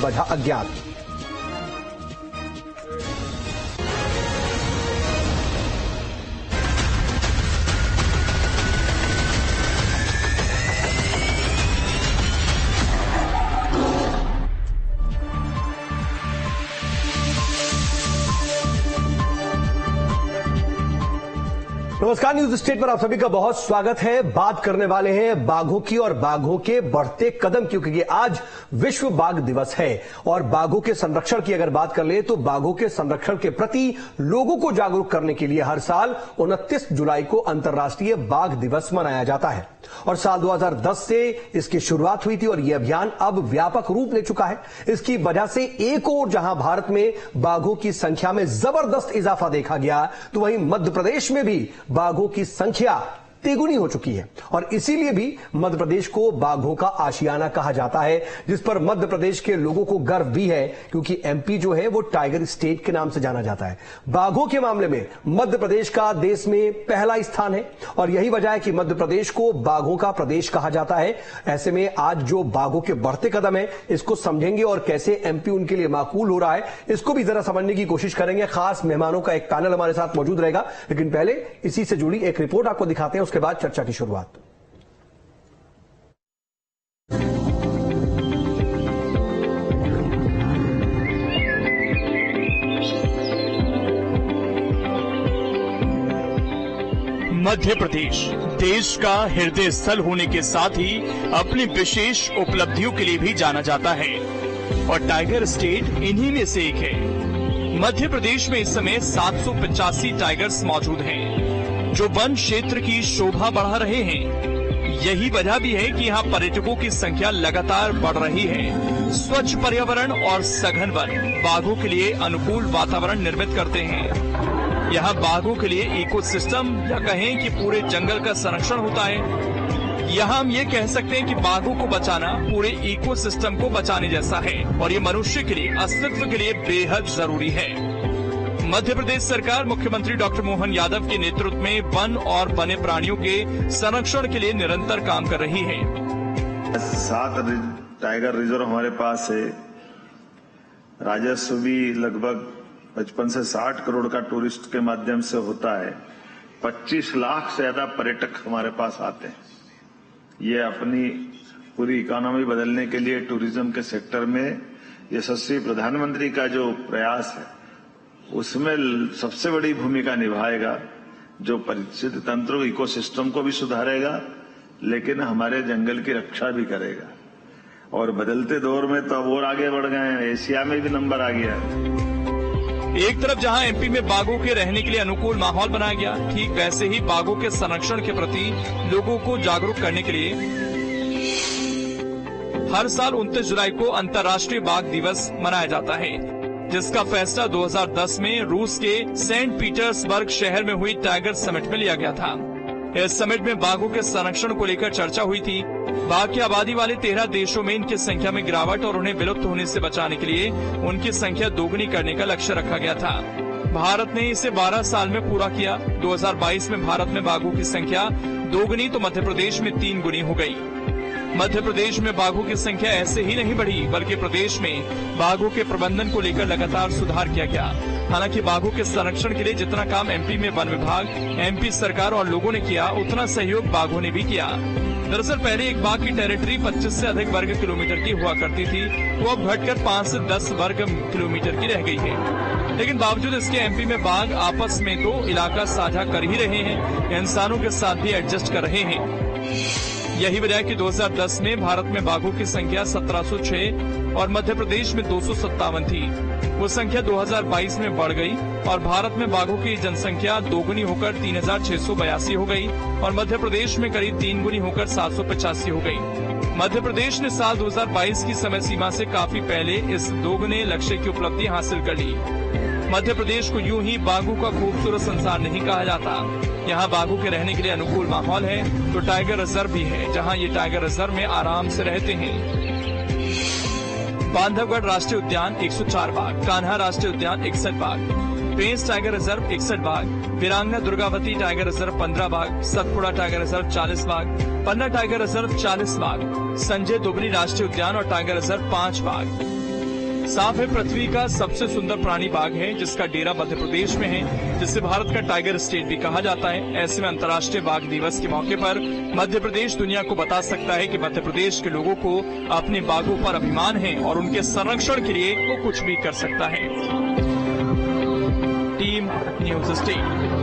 वजह अज्ञात। नमस्कार, न्यूज स्टेट पर आप सभी का बहुत स्वागत है। बात करने वाले हैं बाघों की और बाघों के बढ़ते कदम, क्योंकि आज विश्व बाघ दिवस है और बाघों के संरक्षण की अगर बात कर ले तो बाघों के संरक्षण के प्रति लोगों को जागरूक करने के लिए हर साल 29 जुलाई को अंतर्राष्ट्रीय बाघ दिवस मनाया जाता है और साल 2010 से इसकी शुरुआत हुई थी और यह अभियान अब व्यापक रूप ले चुका है। इसकी वजह से एक और जहां भारत में बाघों की संख्या में जबरदस्त इजाफा देखा गया, तो वहीं मध्य प्रदेश में भी बाघों की संख्या तिगुनी हो चुकी है और इसीलिए भी मध्य प्रदेश को बाघों का आशियाना कहा जाता है, जिस पर मध्य प्रदेश के लोगों को गर्व भी है, क्योंकि एमपी जो है वो टाइगर स्टेट के नाम से जाना जाता है। बाघों के मामले में मध्य प्रदेश का देश में पहला स्थान है और यही वजह है कि मध्य प्रदेश को बाघों का प्रदेश कहा जाता है। ऐसे में आज जो बाघों के बढ़ते कदम है, इसको समझेंगे और कैसे एमपी उनके लिए माकूल हो रहा है, इसको भी जरा समझने की कोशिश करेंगे। खास मेहमानों का एक पैनल हमारे साथ मौजूद रहेगा, लेकिन पहले इसी से जुड़ी एक रिपोर्ट आपको दिखाते हैं, उसके बाद चर्चा की शुरुआत। मध्य प्रदेश देश का हृदय स्थल होने के साथ ही अपनी विशेष उपलब्धियों के लिए भी जाना जाता है और टाइगर स्टेट इन्हीं में से एक है। मध्य प्रदेश में इस समय 785 टाइगर्स मौजूद हैं, जो वन क्षेत्र की शोभा बढ़ा रहे हैं। यही वजह भी है कि यहाँ पर्यटकों की संख्या लगातार बढ़ रही है। स्वच्छ पर्यावरण और सघन वन बाघों के लिए अनुकूल वातावरण निर्मित करते हैं। यहाँ बाघों के लिए इकोसिस्टम या कहें कि पूरे जंगल का संरक्षण होता है। यहाँ हम ये कह सकते हैं कि बाघों को बचाना पूरे इकोसिस्टम को बचाने जैसा है और ये मनुष्य के लिए अस्तित्व के लिए बेहद जरूरी है। मध्य प्रदेश सरकार मुख्यमंत्री डॉक्टर मोहन यादव के नेतृत्व में वन और वन्य प्राणियों के संरक्षण के लिए निरंतर काम कर रही है। 7 टाइगर रिजर्व हमारे पास है। राजस्व भी लगभग 55 से 60 करोड़ का टूरिस्ट के माध्यम से होता है। 25 लाख से ज्यादा पर्यटक हमारे पास आते हैं। ये अपनी पूरी इकोनॉमी बदलने के लिए टूरिज्म के सेक्टर में यशस्वी प्रधानमंत्री का जो प्रयास है, उसमें सबसे बड़ी भूमिका निभाएगा, जो परिस्थिति तंत्र इकोसिस्टम को भी सुधारेगा, लेकिन हमारे जंगल की रक्षा भी करेगा। और बदलते दौर में तो अब और आगे बढ़ गए हैं, एशिया में भी नंबर आ गया। एक तरफ जहां एमपी में बाघों के रहने के लिए अनुकूल माहौल बनाया गया, ठीक वैसे ही बाघों के संरक्षण के प्रति लोगों को जागरूक करने के लिए हर साल 29 जुलाई को अंतर्राष्ट्रीय बाघ दिवस मनाया जाता है, जिसका फैसला 2010 में रूस के सेंट पीटर्सबर्ग शहर में हुई टाइगर समिट में लिया गया था। इस समिट में बाघों के संरक्षण को लेकर चर्चा हुई थी। बाघ की आबादी वाले 13 देशों में इनकी संख्या में गिरावट और उन्हें विलुप्त होने से बचाने के लिए उनकी संख्या दोगुनी करने का लक्ष्य रखा गया था। भारत ने इसे 12 साल में पूरा किया। 2022 में भारत में बाघों की संख्या दोगुनी तो मध्य प्रदेश में 3 गुनी हो गई। मध्य प्रदेश में बाघों की संख्या ऐसे ही नहीं बढ़ी, बल्कि प्रदेश में बाघों के प्रबंधन को लेकर लगातार सुधार किया गया। हालांकि बाघों के संरक्षण के लिए जितना काम एमपी में वन विभाग, एमपी सरकार और लोगों ने किया, उतना सहयोग बाघों ने भी किया। दरअसल पहले एक बाघ की टेरिटरी 25 से अधिक वर्ग किलोमीटर की हुआ करती थी, वो अब घटकर 5 से 10 वर्ग किलोमीटर की रह गई है। लेकिन बावजूद इसके एमपी में बाघ आपस में तो इलाका साझा कर ही रहे हैं, इंसानों के साथ भी एडजस्ट कर रहे हैं। यही वजह है कि 2010 में भारत में बाघों की संख्या 1706 और मध्य प्रदेश में 257 थी। वो संख्या 2022 में बढ़ गई और भारत में बाघों की जनसंख्या दोगुनी होकर 3682 हो गई और मध्य प्रदेश में करीब 3 गुनी होकर 785 हो गई। मध्य प्रदेश ने साल 2022 की समय सीमा से काफी पहले इस दोगुने लक्ष्य की उपलब्धि हासिल कर ली। मध्य प्रदेश को यूं ही बाघों का खूबसूरत संसार नहीं कहा जाता। यहाँ बाघों के रहने के लिए अनुकूल माहौल है, तो टाइगर रिजर्व भी है, जहाँ ये टाइगर रिजर्व में आराम से रहते हैं। बांधवगढ़ राष्ट्रीय उद्यान 104 बाघ, कान्हा राष्ट्रीय उद्यान 61 बाघ, पेंच टाइगर रिजर्व 61 बाघ, वीरांगना दुर्गावती टाइगर रिजर्व 15 बाघ, सतपुड़ा टाइगर रिजर्व 40 बाघ, पन्ना टाइगर रिजर्व 40 बाघ, संजय दुबरी राष्ट्रीय उद्यान और टाइगर रिजर्व 5 बाघ। सांप है पृथ्वी का सबसे सुंदर प्राणी बाघ है, जिसका डेरा मध्य प्रदेश में है, जिसे भारत का टाइगर स्टेट भी कहा जाता है। ऐसे में अंतर्राष्ट्रीय बाघ दिवस के मौके पर मध्य प्रदेश दुनिया को बता सकता है कि मध्य प्रदेश के लोगों को अपने बाघों पर अभिमान है और उनके संरक्षण के लिए वो कुछ भी कर सकता है। Team news state.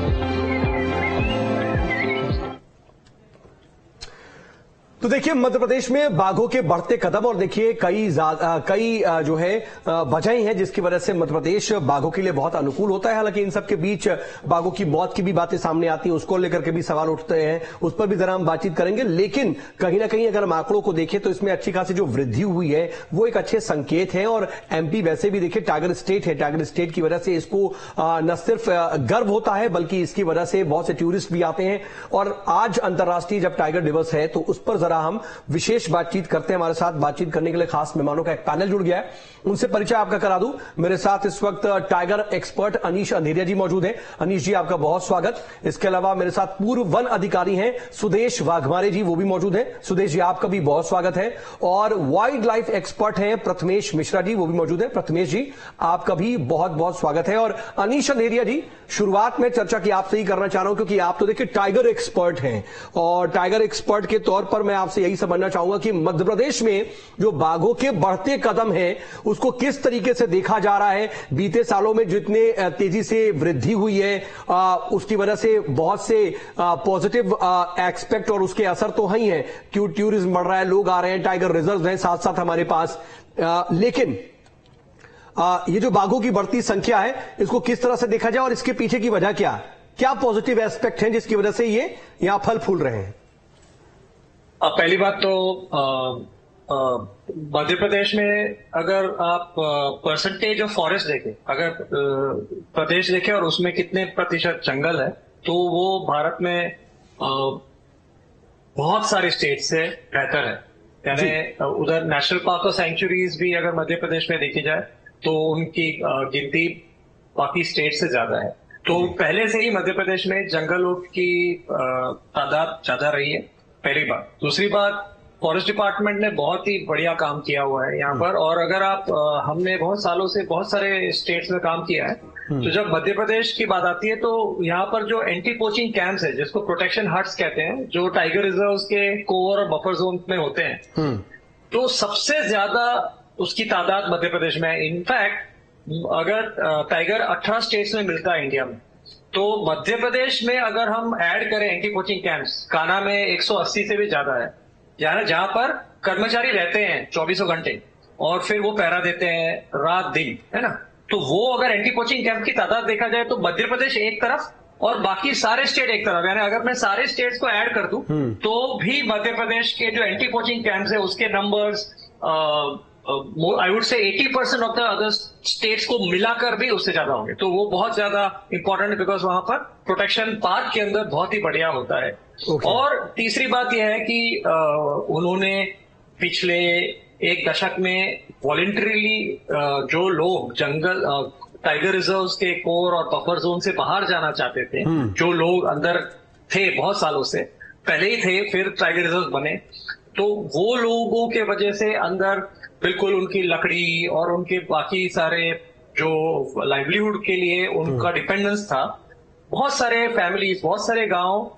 तो देखिए मध्य प्रदेश में बाघों के बढ़ते कदम और देखिए कई जो है वजहें हैं जिसकी वजह से मध्य प्रदेश बाघों के लिए बहुत अनुकूल होता है। हालांकि इन सब के बीच बाघों की मौत की भी बातें सामने आती हैं, उसको लेकर के भी सवाल उठते हैं, उस पर भी जरा हम बातचीत करेंगे। लेकिन कहीं ना कहीं अगर हम आंकड़ों को देखें तो इसमें अच्छी खासी जो वृद्धि हुई है वो एक अच्छे संकेत है। और एमपी वैसे भी देखिए टाइगर स्टेट है, टाइगर स्टेट की वजह से इसको न सिर्फ गर्व होता है बल्कि इसकी वजह से बहुत से टूरिस्ट भी आते हैं। और आज अंतर्राष्ट्रीय जब टाइगर दिवस है तो उस पर हम विशेष बातचीत करते हैं। हमारे साथ बातचीत करने के लिए खास मेहमानों का एक पैनल जुड़ गया है, उनसे परिचय आपका करा दूं। मेरे साथ इस वक्त टाइगर एक्सपर्ट अनीश अंधेरिया जी मौजूद हैं। अनीश जी आपका बहुत स्वागत। इसके अलावा मेरे साथ पूर्व वन अधिकारी हैं सुदेश वाघमारे जी, वो भी मौजूद हैं। सुदेश जी आपका भी बहुत स्वागत है। और वाइल्ड लाइफ एक्सपर्ट हैं प्रथमेश मिश्रा जी, वो भी मौजूद है। प्रथमेश जी आपका भी बहुत बहुत स्वागत है। और अनीश अंधेरिया जी, शुरुआत में चर्चा की आपसे ही करना चाह रहा हूं क्योंकि आप तो देखिए टाइगर एक्सपर्ट हैं और टाइगर एक्सपर्ट के तौर पर मैं आपसे यही समझना चाहूंगा कि मध्य प्रदेश में जो बाघों के बढ़ते कदम हैं उसको किस तरीके से देखा जा रहा है। बीते सालों में जितने तेजी से वृद्धि हुई है उसकी वजह से बहुत से पॉजिटिव एस्पेक्ट और उसके असर तो ही हैं। टूरिज्म बढ़ रहा है, लोग आ रहे हैं, टाइगर रिजर्व हैं साथ साथ हमारे पास। लेकिन ये जो बाघों की बढ़ती संख्या है इसको किस तरह से देखा जाए और इसके पीछे की वजह क्या पॉजिटिव एस्पेक्ट हैं जिसकी वजह से ये यहां फल फूल रहे हैं? पहली बात तो मध्य प्रदेश में अगर आप परसेंटेज ऑफ फॉरेस्ट देखें, अगर प्रदेश देखें और उसमें कितने प्रतिशत जंगल है तो वो भारत में बहुत सारे स्टेट से बेहतर है। यानी उधर नेशनल पार्क और सेंचुरीज भी अगर मध्य प्रदेश में देखी जाए तो उनकी गिनती बाकी स्टेट से ज्यादा है। तो पहले से ही मध्य प्रदेश में जंगलों की तादाद ज्यादा रही है, पहली बात। दूसरी बात, फॉरेस्ट डिपार्टमेंट ने बहुत ही बढ़िया काम किया हुआ है यहाँ पर। और अगर आप हमने बहुत सालों से बहुत सारे स्टेट्स में काम किया है, तो जब मध्य प्रदेश की बात आती है तो यहाँ पर जो एंटी पोचिंग कैंप्स है जिसको प्रोटेक्शन हट्स कहते हैं, जो टाइगर रिजर्व्स के कोर और बफर जोन में होते हैं, तो सबसे ज्यादा उसकी तादाद मध्य प्रदेश में है। इनफैक्ट अगर टाइगर 18 स्टेट्स में मिलता है इंडिया में, तो मध्य प्रदेश में अगर हम ऐड करें एंटी पोचिंग कैंप्स, कान्हा में 180 से भी ज्यादा है, यानी जहां पर कर्मचारी रहते हैं 24 घंटे और फिर वो पहरा देते हैं रात दिन, है ना। तो वो अगर एंटी पोचिंग कैंप की तादाद देखा जाए तो मध्य प्रदेश एक तरफ और बाकी सारे स्टेट एक तरफ, यानी अगर मैं सारे स्टेट्स को ऐड कर दूं तो भी मध्य प्रदेश के जो एंटी पोचिंग कैंप्स है उसके numbers I would say 80% of the other states को मिलाकर भी उससे ज्यादा होंगे। तो वो बहुत ज्यादा इंपॉर्टेंट है बिकॉज वहां पर प्रोटेक्शन पार्क के अंदर बहुत ही बढ़िया होता है। और तीसरी बात यह है कि उन्होंने पिछले एक दशक में वॉलंटरीली जो लोग जंगल टाइगर रिजर्व्स के कोर और बफर जोन से बाहर जाना चाहते थे, जो लोग अंदर थे बहुत सालों से पहले ही थे, फिर टाइगर रिजर्व बने, तो वो लोगों के वजह से अंदर बिल्कुल उनकी लकड़ी और उनके बाकी सारे जो लाइवलीहुड के लिए उनका डिपेंडेंस था, बहुत सारे फैमिलीज, बहुत सारे गांव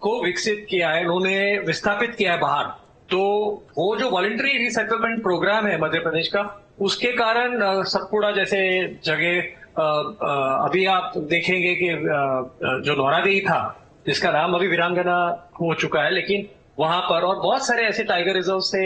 को विकसित किया है, उन्होंने विस्थापित किया है बाहर। तो वो जो वॉलंटरी रिसेटलमेंट प्रोग्राम है मध्य प्रदेश का, उसके कारण सतपुड़ा जैसे जगह अभी आप देखेंगे कि जो नौरादेही था जिसका नाम अभी वीरांगना हो चुका है, लेकिन वहां पर और बहुत सारे ऐसे टाइगर रिजर्व से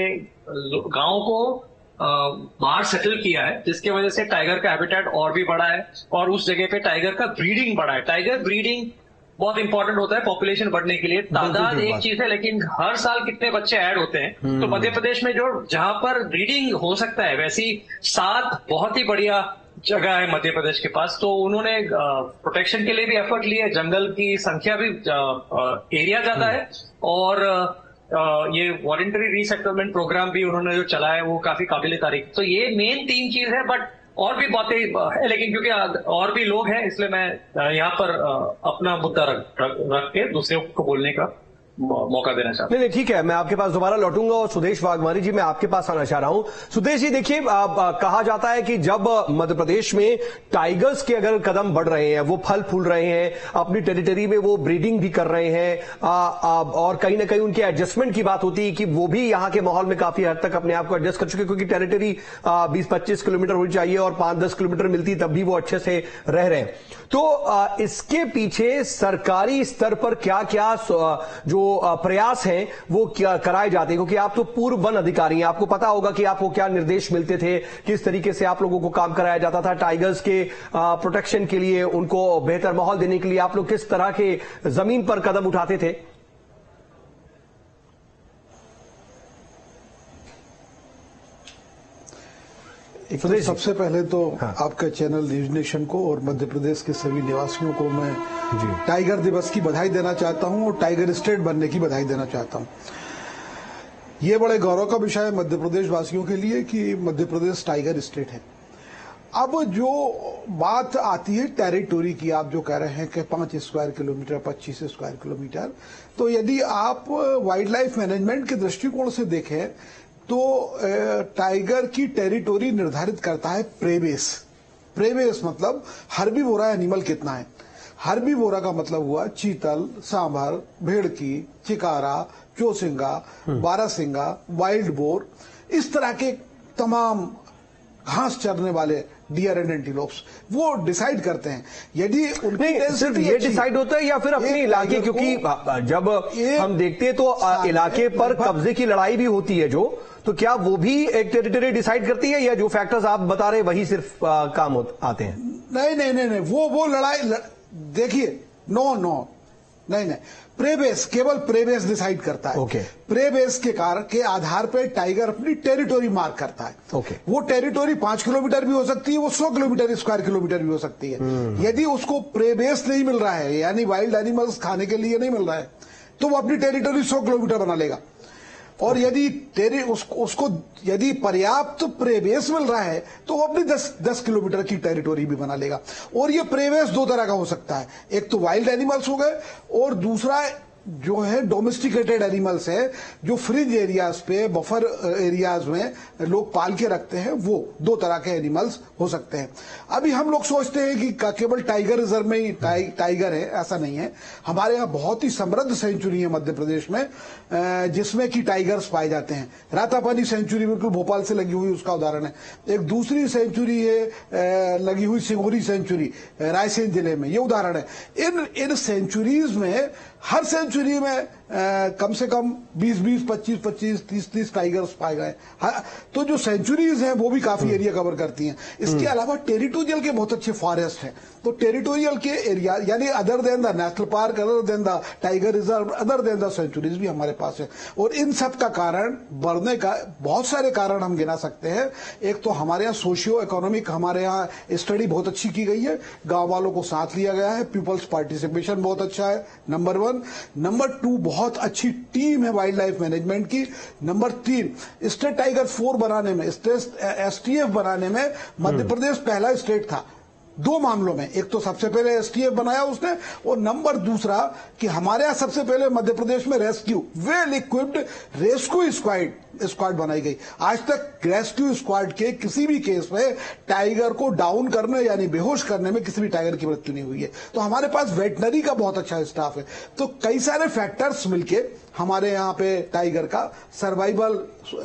गांव को बाहर सेटल किया है, जिसकी वजह से टाइगर का हैबिटेट और भी बढ़ा है और उस जगह पे टाइगर का ब्रीडिंग बढ़ा है। टाइगर ब्रीडिंग बहुत इंपॉर्टेंट होता है पॉपुलेशन बढ़ने के लिए। तादाद एक चीज है लेकिन हर साल कितने बच्चे ऐड होते हैं, तो मध्य प्रदेश में जो जहां पर ब्रीडिंग हो सकता है वैसी 7 बहुत ही बढ़िया जगह है मध्य प्रदेश के पास। तो उन्होंने प्रोटेक्शन के लिए भी एफर्ट लिया, जंगल की संख्या भी एरिया ज्यादा है और ये वॉलंटरी रीसेटलमेंट प्रोग्राम भी उन्होंने जो चलाया है वो काफी काबिल तारीफ। तो ये मेन 3 चीज है, बट और भी बातें है, लेकिन क्योंकि और भी लोग हैं इसलिए मैं यहाँ पर अपना मुद्दा रख के दूसरे को बोलने का मौका देना चाहता हूं। नहीं, ठीक है, मैं आपके पास दोबारा लौटूंगा और सुदेश वाघमारी जी मैं आपके पास आना चाह रहा हूं। सुदेश जी देखिए, कहा जाता है कि जब मध्य प्रदेश में टाइगर्स के अगर कदम बढ़ रहे हैं, वो फल फूल रहे हैं, अपनी टेरिटरी में वो ब्रीडिंग भी कर रहे हैं, और कहीं ना कहीं उनके एडजस्टमेंट की बात होती है कि वो भी यहां के माहौल में काफी हद तक अपने आप को एडजस्ट कर चुके, क्योंकि टेरिटरी 20-25 किलोमीटर होनी चाहिए और 5-10 किलोमीटर मिलती तब भी वो अच्छे से रह रहे हैं। तो इसके पीछे सरकारी स्तर पर क्या क्या जो प्रयास हैं वो क्या कराए जाते हैं, क्योंकि आप तो पूर्व वन अधिकारी हैं, आपको पता होगा कि आपको क्या निर्देश मिलते थे, किस तरीके से आप लोगों को काम कराया जाता था टाइगर्स के प्रोटेक्शन के लिए, उनको बेहतर माहौल देने के लिए आप लोग किस तरह के जमीन पर कदम उठाते थे? तो सबसे पहले तो आपका चैनल न्यूज नेशन को और मध्य प्रदेश के सभी निवासियों को मैं टाइगर दिवस की बधाई देना चाहता हूं और टाइगर स्टेट बनने की बधाई देना चाहता हूं। ये बड़े गौरव का विषय है मध्य प्रदेश वासियों के लिए कि मध्य प्रदेश टाइगर स्टेट है। अब जो बात आती है टेरिटोरी की, आप जो कह रहे हैं कि 5 स्क्वायर किलोमीटर 25 स्क्वायर किलोमीटर, तो यदि आप वाइल्ड लाइफ मैनेजमेंट के दृष्टिकोण से देखें तो टाइगर की टेरिटोरी निर्धारित करता है प्रेबेस। प्रेबेस मतलब हर्बीवोरा एनिमल कितना है। हर्बीवोरा का मतलब हुआ चीतल, सांभर, भेड़की, चिकारा, चौसिंगा, बारहसिंगा, वाइल्ड बोर, इस तरह के तमाम घास चरने वाले डियर एंड एंटीलोप्स वो डिसाइड करते हैं। यदि उनकी सिर्फ ये डिसाइड होता है या फिर अपने इलाके, क्योंकि जब हम देखते हैं तो इलाके पर कब्जे की लड़ाई भी होती है, जो तो क्या वो भी एक टेरिटरी डिसाइड करती है या जो फैक्टर्स आप बता रहे वही सिर्फ काम आते हैं? नहीं, वो लड़ाई देखिए, नो नहीं, प्रेबेस, केवल प्रेबेस डिसाइड करता है। Okay. प्रेबेस के आधार पे टाइगर अपनी टेरिटोरी मार्क करता है। Okay. वो टेरिटोरी 5 किलोमीटर भी हो सकती है, वो 100 किलोमीटर स्क्वायर किलोमीटर भी हो सकती है। यदि उसको प्रेबेस नहीं मिल रहा है, यानी वाइल्ड एनिमल्स खाने के लिए नहीं मिल रहा है, तो वो अपनी टेरिटोरी 100 किलोमीटर बना लेगा। और यदि उसको यदि पर्याप्त प्रेबेस मिल रहा है तो वो अपनी 10 किलोमीटर की टेरिटोरी भी बना लेगा। और ये प्रेबेस 2 तरह का हो सकता है, एक तो वाइल्ड एनिमल्स हो गए और दूसरा जो है डोमेस्टिकेटेड एनिमल्स है, जो फ्रिज एरियाज पे, बफर एरियाज में लोग पाल के रखते हैं, वो 2 तरह के एनिमल्स हो सकते हैं। अभी हम लोग सोचते हैं कि केवल टाइगर रिजर्व में ही टाइगर है, ऐसा नहीं है। हमारे यहाँ बहुत ही समृद्ध सेंचुरी है मध्य प्रदेश में, जिसमें कि टाइगर्स पाए जाते हैं। रातापानी सेंचुरी बिल्कुल भोपाल से लगी हुई उसका उदाहरण है। एक दूसरी सेंचुरी है लगी हुई सिंगोरी सेंचुरी रायसेन जिले में, ये उदाहरण है। इन सेंचुरीज में हर सेंचुरी में कम से कम 20-20, 25-25, 30-30 टाइगर्स पाए गए। तो जो सेंचुरीज हैं वो भी काफी एरिया कवर करती हैं। इसके अलावा टेरिटोरियल के बहुत अच्छे फॉरेस्ट हैं। तो टेरिटोरियल के एरिया यानी other than the national park, other than the tiger reserve, other than the sanctuaries भी हमारे पास है। और इन सब का कारण बढ़ने का बहुत सारे कारण हम गिना सकते हैं। एक तो हमारे यहाँ सोशियो इकोनॉमिक, हमारे यहाँ स्टडी बहुत अच्छी की गई है, गांव वालों को साथ लिया गया है, पीपल्स पार्टिसिपेशन बहुत अच्छा है, नंबर 1। नंबर 2, बहुत अच्छी टीम है वाइल्ड लाइफ मैनेजमेंट की। नंबर 3, स्टेट टाइगर 4 बनाने में, स्टेट एसटीएफ बनाने में मध्य प्रदेश पहला स्टेट था 2 मामलों में। एक तो सबसे पहले एसटीएफ बनाया उसने, और नंबर दूसरा कि हमारे यहां सबसे पहले मध्य प्रदेश में rescue, well equipped rescue squad बनाई गई। आज तक रेस्क्यू स्क्वाड के किसी भी केस में टाइगर को डाउन करने यानी बेहोश करने में किसी भी टाइगर की मृत्यु नहीं हुई है। तो हमारे पास वेटनरी का बहुत अच्छा स्टाफ है। तो कई सारे फैक्टर्स मिलके हमारे यहाँ पे टाइगर का सर्वाइवल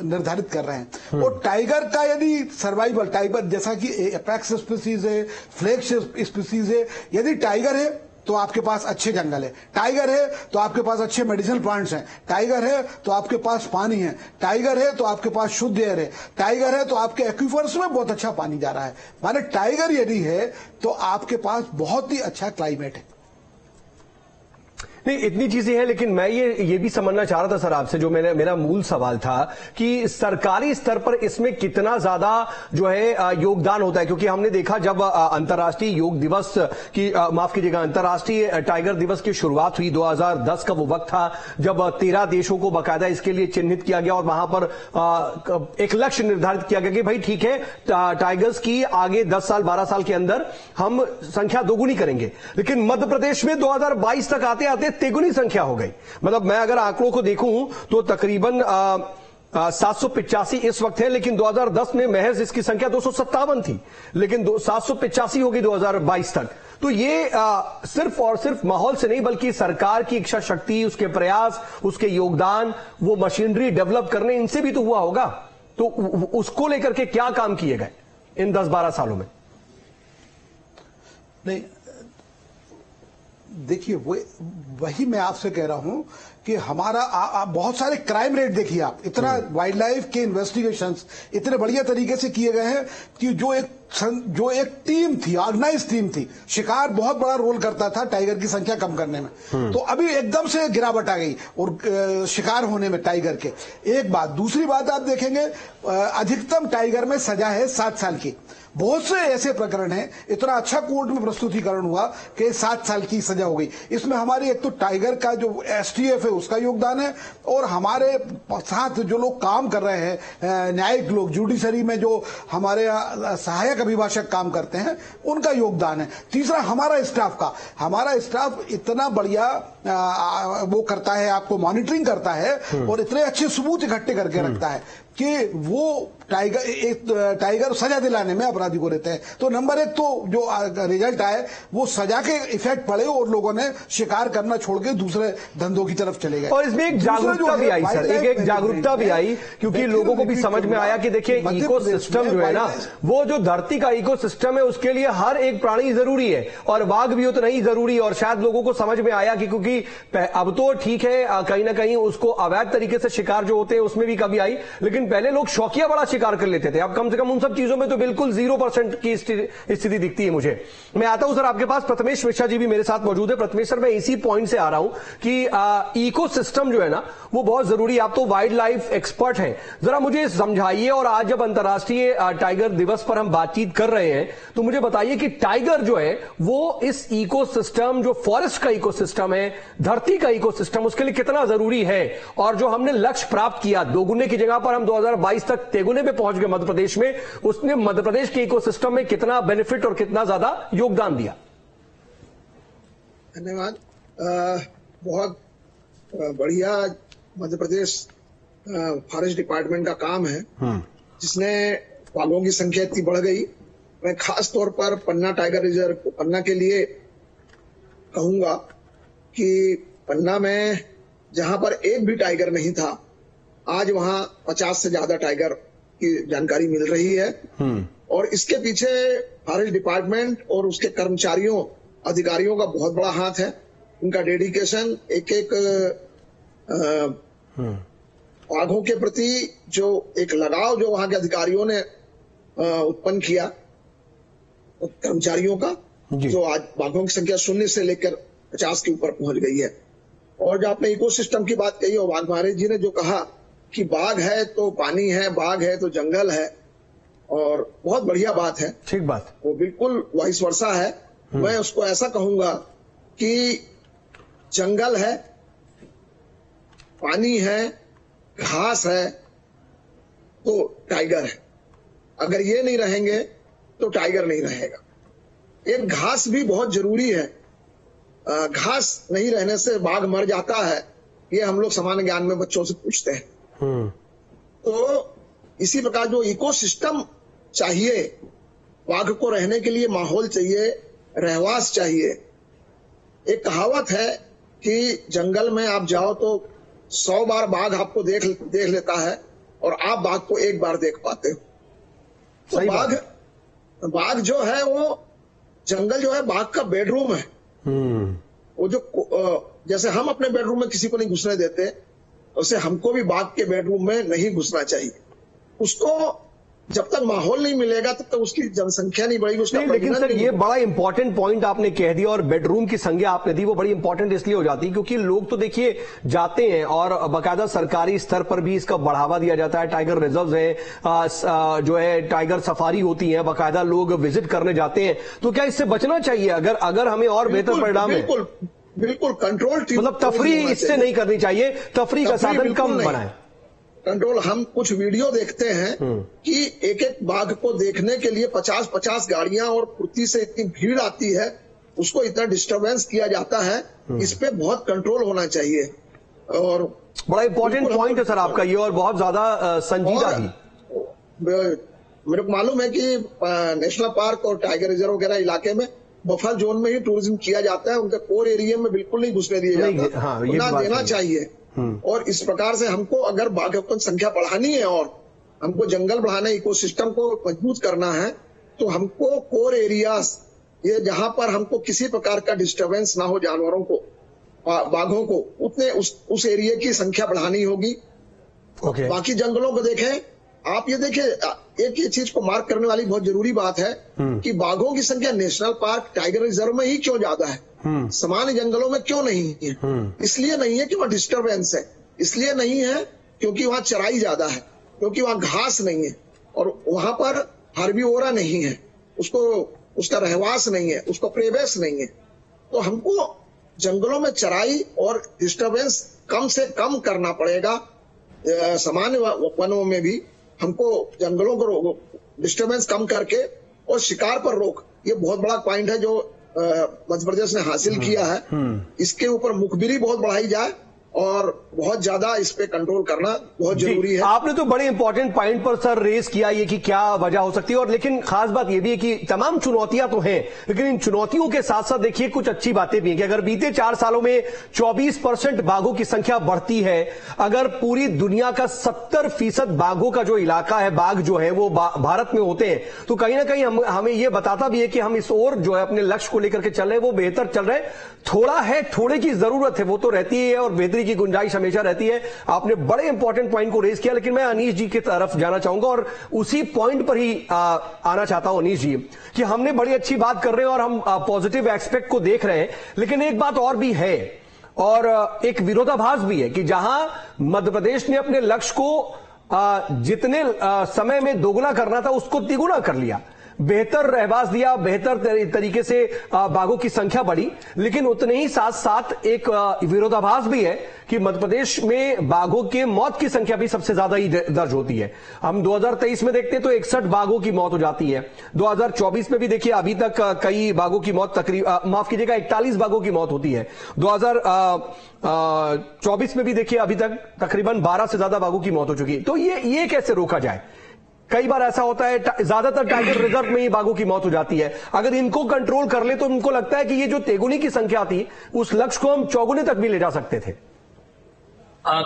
निर्धारित कर रहे हैं। और टाइगर का यदि सर्वाइवल, टाइगर जैसा कि एपेक्स स्पीसीज है, फ्लैग्स स्पीसीज है, यदि टाइगर है तो आपके पास अच्छे जंगल है, टाइगर है तो आपके पास अच्छे मेडिसिनल प्लांट्स हैं, टाइगर है तो आपके पास पानी है, टाइगर है तो आपके पास शुद्ध एयर है, टाइगर है तो आपके एक्वीफर्स में बहुत अच्छा पानी जा रहा है। माने टाइगर यदि है तो आपके पास बहुत ही अच्छा क्लाइमेट है। नहीं, इतनी चीजें हैं, लेकिन मैं ये भी समझना चाह रहा था सर आपसे, जो मेरा मूल सवाल था कि सरकारी स्तर पर इसमें कितना ज्यादा जो है योगदान होता है, क्योंकि हमने देखा जब अंतर्राष्ट्रीय योग दिवस की, माफ कीजिएगा, अंतर्राष्ट्रीय टाइगर दिवस की शुरुआत हुई 2010 का वो वक्त था जब 13 देशों को बाकायदा इसके लिए चिन्हित किया गया और वहां पर एक लक्ष्य निर्धारित किया गया कि भाई ठीक है, टाइगर्स की आगे 10 साल 12 साल के अंदर हम संख्या दोगुनी करेंगे। लेकिन मध्य प्रदेश में 2022 तक आते आते तिगुनी संख्या हो गई। मतलब मैं अगर आंकड़ों को देखूं तो तकरीबन 785 इस वक्त है, लेकिन 2010 में महज इसकी संख्या 257 थी, लेकिन 785 होगी 2022 तक। तो ये सिर्फ और सिर्फ माहौल से नहीं, बल्कि सरकार की इच्छा शक्ति, उसके प्रयास, उसके योगदान, वो मशीनरी डेवलप करने, इनसे भी तो हुआ होगा। तो उसको लेकर के क्या काम किए गए इन 10-12 सालों में? नहीं, देखिए वही मैं आपसे कह रहा हूं कि हमारा आप बहुत सारे क्राइम रेट देखिए, आप इतना वाइल्ड लाइफ के इन्वेस्टिगेशंस इतने बढ़िया तरीके से किए गए हैं कि जो एक टीम थी, ऑर्गेनाइज टीम थी, शिकार बहुत बड़ा रोल करता था टाइगर की संख्या कम करने में, तो अभी एकदम से गिरावट आ गई और शिकार होने में टाइगर के। एक बात, दूसरी बात आप देखेंगे अधिकतम टाइगर में सजा है 7 साल की। बहुत से ऐसे प्रकरण हैं, इतना अच्छा कोर्ट में प्रस्तुतिकरण हुआ कि 7 साल की सजा हो गई। इसमें हमारी एक तो टाइगर का जो एसटीएफ है उसका योगदान है, और हमारे साथ जो लोग काम कर रहे हैं, न्यायिक लोग, जुडिशरी में जो हमारे सहायक अभिभाषक काम करते हैं, उनका योगदान है। तीसरा हमारा स्टाफ इतना बढ़िया वो करता है, आपको मॉनिटरिंग करता है और इतने अच्छे सबूत इकट्ठे करके रखता है कि वो टाइगर सजा दिलाने में अपराधी को रहते हैं। तो नंबर 1 तो जो रिजल्ट आए वो सजा के इफेक्ट पड़े और लोगों ने शिकार करना छोड़ के दूसरे धंधों की तरफ चले गए। और इसमें एक जागरूकता भी आई सर, एक जागरूकता भी आई, क्योंकि लोगों को भी समझ में आया कि देखिए इकोसिस्टम जो है ना, वो जो धरती का इकोसिस्टम है उसके लिए हर एक प्राणी जरूरी है, और बाघ भी उतना ही जरूरी है। और शायद लोगों को समझ में आया कि क्योंकि अब तो ठीक है, कहीं ना कहीं उसको अवैध तरीके से शिकार जो होते हैं उसमें भी कमी आई, लेकिन पहले लोग शौकिया बड़ा शिकार कर लेते थे। अब कम से कम उन सब चीजों में तो बिल्कुल 0% की स्थिति दिखती है मुझे। मैं आता हूं सर आपके पास, प्रथमेश मिश्रा जी भी मेरे साथ मौजूद है। प्रथमेश सर, मैं इसी पॉइंट से आ रहा हूं कि इकोसिस्टम जो है ना वो बहुत जरूरी है। आप तो वाइल्ड लाइफ एक्सपर्ट हैं, जरा मुझे समझाइए। और आज जब अंतर्राष्ट्रीय टाइगर दिवस पर हम बातचीत कर रहे हैं, तो मुझे बताइए कि टाइगर जो है वो इस इकोसिस्टम, जो फॉरेस्ट का इकोसिस्टम है, धरती का इकोसिस्टम, उसके लिए कितना जरूरी है। और जो हमने लक्ष्य प्राप्त किया, दोगुने की जगह पर हम 2022 तक तेगुने पे पहुंच गए मध्य प्रदेश में, उसने मध्य प्रदेश के इकोसिस्टम में कितना बेनिफिट और कितना ज्यादा योगदान दिया? धन्यवाद। बहुत बढ़िया मध्य प्रदेश फॉरेस्ट डिपार्टमेंट का काम है, जिसने बाघों की संख्या इतनी बढ़ गई। मैं खास तौर पर पन्ना टाइगर रिजर्व, पन्ना के लिए कहूंगा कि पन्ना में जहां पर एक भी टाइगर नहीं था, आज वहां 50 से ज्यादा टाइगर की जानकारी मिल रही है। और इसके पीछे फॉरेस्ट डिपार्टमेंट और उसके कर्मचारियों, अधिकारियों का बहुत बड़ा हाथ है। उनका डेडिकेशन, एक बाघों के प्रति जो एक लगाव जो वहां के अधिकारियों ने उत्पन्न किया, कर्मचारियों का, जो आज बाघों की संख्या 0 से लेकर 50 के ऊपर पहुंच गई है। और जो आपने इकोसिस्टम की बात कही, और वाघ महाराज जी ने जो कहा कि बाघ है तो पानी है, बाघ है तो जंगल है, और बहुत बढ़िया बात है, ठीक बात, वो बिल्कुल वाइस वर्सा है। मैं उसको ऐसा कहूंगा कि जंगल है, पानी है, घास है, तो टाइगर है। अगर ये नहीं रहेंगे तो टाइगर नहीं रहेगा। एक घास भी बहुत जरूरी है, घास नहीं रहने से बाघ मर जाता है, ये हम लोग सामान्य ज्ञान में बच्चों से पूछते हैं। तो इसी प्रकार जो इकोसिस्टम चाहिए, बाघ को रहने के लिए माहौल चाहिए, रहवास चाहिए। एक कहावत है कि जंगल में आप जाओ तो 100 बार बाघ आपको देख लेता है और आप बाघ को एक बार देख पाते हो। तो बाघ जो है वो, जंगल जो है बाघ का बेडरूम है। वो जो जैसे हम अपने बेडरूम में किसी को नहीं घुसने देते, उसे हमको भी बाघ के बेडरूम में नहीं घुसना चाहिए। उसको जब तक माहौल नहीं मिलेगा तब तक उसकी जनसंख्या नहीं बढ़ेगी, उसका लेकिन सर ये बड़ा इंपॉर्टेंट पॉइंट आपने कह दिया, और बेडरूम की संज्ञा आपने दी, वो बड़ी इंपॉर्टेंट इसलिए हो जाती है क्योंकि लोग तो देखिए जाते हैं और बाकायदा सरकारी स्तर पर भी इसका बढ़ावा दिया जाता है। टाइगर रिजर्व है, जो है टाइगर सफारी होती है, बाकायदा लोग विजिट करने जाते हैं। तो क्या इससे बचना चाहिए अगर हमें और बेहतर परिणाम है? बिल्कुल कंट्रोल, मतलब तफरीह इससे नहीं करनी चाहिए, तफरीह का साधन कम बनाए, कंट्रोल। हम कुछ वीडियो देखते हैं कि एक एक बाघ को देखने के लिए 50-50 गाड़ियां और फुर्ती से इतनी भीड़ आती है, उसको इतना डिस्टरबेंस किया जाता है इस पे बहुत कंट्रोल होना चाहिए। और बड़ा इंपॉर्टेंट पॉइंट है सर आपका ये, और बहुत ज्यादा संजीदा भी। मेरे को मालूम है कि नेशनल पार्क और टाइगर रिजर्व वगैरह इलाके में बफर जोन में ही टूरिज्म किया जाता है, उनके कोर एरिया में बिल्कुल नहीं घुसने दिए जाता। हाँ, ना देना चाहिए। और इस प्रकार से हमको अगर बाघों की संख्या बढ़ानी है और हमको जंगल बढ़ाना, इकोसिस्टम को मजबूत करना है, तो हमको कोर एरियाज, ये जहां पर हमको किसी प्रकार का डिस्टरबेंस ना हो जानवरों को, बाघों को, उतने उस एरिया की संख्या बढ़ानी होगी। बाकी जंगलों को देखें आप, ये देखें एक ये चीज को मार्क करने वाली बहुत जरूरी बात है कि बाघों की संख्या नेशनल पार्क टाइगर रिजर्व में ही क्यों ज्यादा है, सामान्य जंगलों में क्यों नहीं है? इसलिए नहीं है कि वहां डिस्टरबेंस है, इसलिए नहीं है क्योंकि वहां चराई ज्यादा है, क्योंकि वहां घास नहीं है और वहां पर हर्बीवोरा नहीं है, उसका रहवास नहीं है, उसको प्रेवेश नहीं है। तो हमको जंगलों में चराई और डिस्टरबेंस कम से कम करना पड़ेगा। सामान्य वनों में भी हमको जंगलों को डिस्टरबेंस कम करके और शिकार पर रोक, ये बहुत बड़ा पॉइंट है जो मध्य प्रदेश ने हासिल किया है। इसके ऊपर मुखबिरी बहुत बढ़ाई जाए और बहुत ज्यादा इस पे कंट्रोल करना बहुत जरूरी है। आपने तो बड़े इंपॉर्टेंट पॉइंट पर सर रेस किया ये कि क्या वजह हो सकती है, और लेकिन खास बात ये भी है कि तमाम चुनौतियां तो हैं, लेकिन इन चुनौतियों के साथ साथ देखिए कुछ अच्छी बातें भी हैं कि अगर बीते 4 सालों में 24% बाघों की संख्या बढ़ती है, अगर पूरी दुनिया का 70% बाघों का जो इलाका है, बाघ जो है वो भारत में होते हैं, तो कहीं ना कहीं हमें ये बताता भी है कि हम इस ओर जो है अपने लक्ष्य को लेकर के चल रहे हैं, वो बेहतर चल रहे हैं। थोड़ा है, थोड़े की जरूरत है, वो तो रहती है और बेहतरी की गुंजाइश हमेशा रहती है। आपने बड़े इंपॉर्टेंट पॉइंट को रेज किया, लेकिन मैं अनीश जी की तरफ जाना चाहूंगा और उसी पॉइंट पर ही आना चाहता हूं अनीश जी, कि हमने बड़ी अच्छी बात कर रहे हैं और हम पॉजिटिव एस्पेक्ट को देख रहे हैं, लेकिन एक बात और भी है और एक विरोधाभास भी है कि जहां मध्य प्रदेश ने अपने लक्ष्य को जितने समय में दोगुना करना था उसको तिगुना कर लिया, बेहतर रहवास दिया, बेहतर तरीके से बाघों की संख्या बढ़ी, लेकिन उतने ही साथ साथ एक विरोधाभास भी है कि मध्य प्रदेश में बाघों के मौत की संख्या भी सबसे ज्यादा ही दर्ज होती है। हम 2023 में देखते हैं तो 61 बाघों की मौत हो जाती है। 2024 में भी देखिए अभी तक कई बाघों की मौत माफ कीजिएगा 41 बाघों की मौत होती है। 2024 में भी देखिए अभी तक तकरीबन 12 से ज्यादा बाघों की मौत हो चुकी है। तो ये कैसे रोका जाए? कई बार ऐसा होता है, ज्यादातर टाइगर रिजर्व में ही बाघों की मौत हो जाती है। अगर इनको कंट्रोल कर ले तो उनको लगता है कि ये जो तेगुनी की संख्या थी उस लक्ष्य को हम चौगुने तक भी ले जा सकते थे।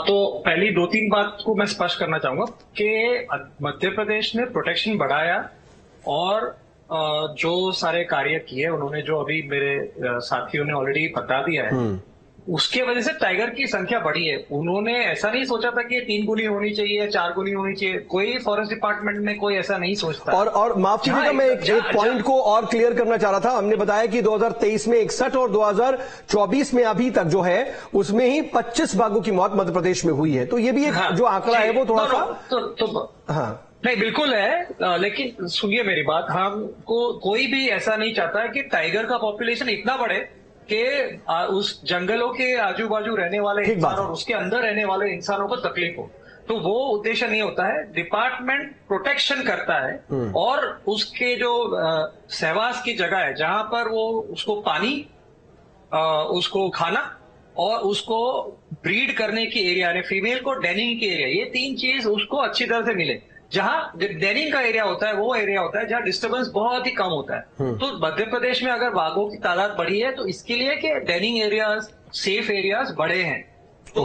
तो पहली 2-3 बात को मैं स्पष्ट करना चाहूंगा कि मध्य प्रदेश ने प्रोटेक्शन बढ़ाया और जो सारे कार्य किए उन्होंने, जो अभी मेरे साथियों ने ऑलरेडी बता दिया है, उसके वजह से टाइगर की संख्या बढ़ी है। उन्होंने ऐसा नहीं सोचा था कि 3 गुनी होनी चाहिए, 4 गुनी होनी चाहिए, कोई फॉरेस्ट डिपार्टमेंट में कोई ऐसा नहीं सोचता। और माफ कीजिएगा, मैं एक पॉइंट को और क्लियर करना चाह रहा था। हमने बताया कि 2023 में 61 और 2024 में अभी तक जो है उसमें ही 25 बाघों की मौत मध्य प्रदेश में हुई है। तो ये भी एक जो आंकड़ा है वो थोड़ा सा नहीं बिल्कुल है, लेकिन सुनिए मेरी बात, हमको कोई भी ऐसा नहीं चाहता है कि टाइगर का पॉपुलेशन इतना बढ़े कि उस जंगलों के आजू बाजू रहने वाले इंसान और उसके अंदर रहने वाले इंसानों को तकलीफ हो। तो वो उद्देश्य नहीं होता है। डिपार्टमेंट प्रोटेक्शन करता है और उसके जो सहवास की जगह है जहां पर वो उसको पानी, उसको खाना और उसको ब्रीड करने की एरिया, यानी फीमेल को डेनिंग की एरिया, ये 3 चीज उसको अच्छी तरह से मिले। जहां डेनिंग का एरिया होता है वो एरिया होता है जहां डिस्टर्बेंस बहुत ही कम होता है। तो मध्य प्रदेश में अगर बाघों की तादाद बढ़ी है तो इसके लिए कि डेनिंग एरियाज, सेफ एरियाज बढ़े हैं। तो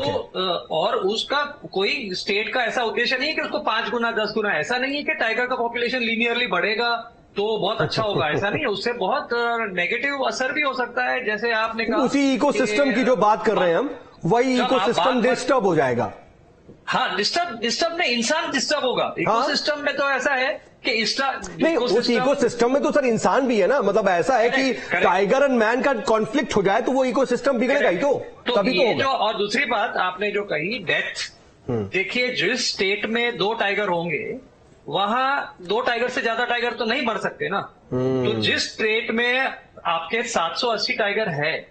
और उसका कोई स्टेट का ऐसा उद्देश्य नहीं है कि उसको 5 गुना 10 गुना, ऐसा नहीं है कि टाइगर का पॉपुलेशन लीनियरली बढ़ेगा तो बहुत अच्छा होगा, ऐसा नहीं है। उससे बहुत नेगेटिव असर भी हो सकता है, जैसे आपने कहा उसी इकोसिस्टम की जो बात कर रहे हैं हम, वही इकोसिस्टम डिस्टर्ब हो जाएगा। हाँ, डिस्टर्ब में इंसान डिस्टर्ब होगा। इकोसिस्टम में तो ऐसा है कि नहीं, उस इकोसिस्टम में तो सर इंसान भी है ना, मतलब ऐसा है कि टाइगर एंड मैन का कॉन्फ्लिक्ट हो जाए तो वो इकोसिस्टम बिगड़ेगा ही। तो तभी तो जो, और दूसरी बात आपने जो कही डेथ, देखिए जिस स्टेट में 2 टाइगर होंगे वहां 2 टाइगर से ज्यादा टाइगर तो नहीं मर सकते ना। तो जिस स्टेट में आपके 780 टाइगर है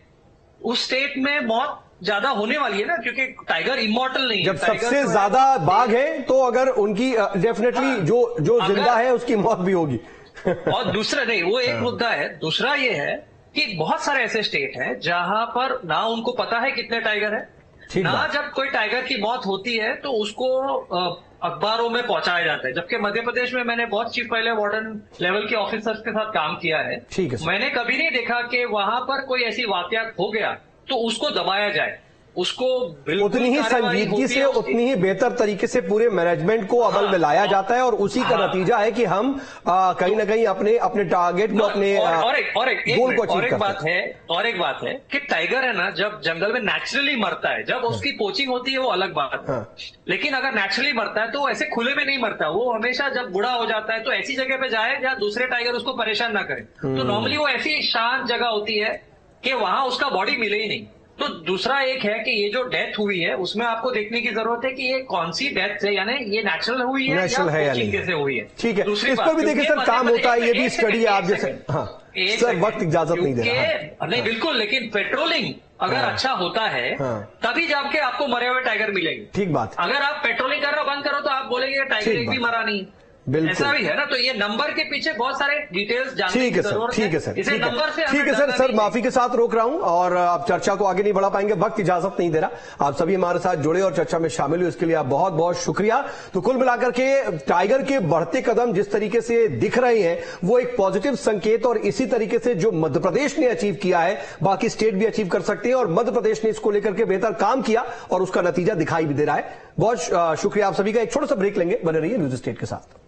उस स्टेट में मौत ज्यादा होने वाली है ना, क्योंकि टाइगर इमॉर्टल नहीं है। जब सबसे ज्यादा बाघ है तो अगर उनकी डेफिनेटली जो जिंदा है उसकी मौत भी होगी। और दूसरा नहीं, वो एक मुद्दा है। दूसरा ये है कि बहुत सारे ऐसे स्टेट हैं जहां पर ना उनको पता है कितने टाइगर है, ना जब कोई टाइगर की मौत होती है तो उसको अखबारों में पहुंचाया जाता है। जबकि मध्य प्रदेश में मैंने बहुत chief wild life warden level के ऑफिसर्स के साथ काम किया है, मैंने कभी नहीं देखा कि वहां पर कोई ऐसी वाकयात हो गया तो उसको दबाया जाए, उसको उतनी ही संजीदगी से, उतनी ही बेहतर तरीके से पूरे मैनेजमेंट को अमल में लाया जाता है और उसी का नतीजा है कि हम कहीं ना कहीं अपने टारगेट को, अपने गोल को अचीव करते हैं। और एक बात है कि टाइगर है ना, जब जंगल में नेचुरली मरता है, जब उसकी पोचिंग होती है वो अलग बात है, लेकिन अगर नेचुरली मरता है तो ऐसे खुले में नहीं मरता, वो हमेशा जब बूढ़ा हो जाता है तो ऐसी जगह पे जाए जहां दूसरे टाइगर उसको परेशान ना करें। तो नॉर्मली वो ऐसी शांत जगह होती है कि वहां उसका बॉडी मिले ही नहीं। तो दूसरा एक है कि ये जो डेथ हुई है उसमें आपको देखने की जरूरत है कि ये कौन सी डेथ है, यानी ये नेचुरल हुई है या कैसे हुई है। ठीक है, इस पर भी देखिए सर, काम होता है, ये भी स्टडी है आप जैसे। हाँ सर, वक्त इजाजत नहीं दे रहा। नहीं बिल्कुल, लेकिन पेट्रोलिंग अगर अच्छा होता है तभी जाके आपको मरे हुए टाइगर मिलेंगे। ठीक बात। अगर आप पेट्रोलिंग करना बंद करो तो आप बोलेंगे टाइगर एक भी मरा नहीं, ऐसा भी है ना। तो ये नंबर के पीछे बहुत सारे डिटेल्स जानने की जरूरत है। ठीक है सर, इसे नंबर से ठीक है सर, माफी के साथ रोक रहा हूं और आप चर्चा को आगे नहीं बढ़ा पाएंगे, वक्त इजाजत नहीं दे रहा। आप सभी हमारे साथ जुड़े और चर्चा में शामिल हुए, इसके लिए आप बहुत बहुत शुक्रिया। तो कुल मिलाकर के टाइगर के बढ़ते कदम जिस तरीके से दिख रहे हैं वो एक पॉजिटिव संकेत, और इसी तरीके से जो मध्य प्रदेश ने अचीव किया है बाकी स्टेट भी अचीव कर सकते हैं, और मध्य प्रदेश ने इसको लेकर के बेहतर काम किया और उसका नतीजा दिखाई भी दे रहा है। बहुत शुक्रिया आप सभी का। एक छोटा सा ब्रेक लेंगे, बने रहिए न्यूज स्टेट के साथ।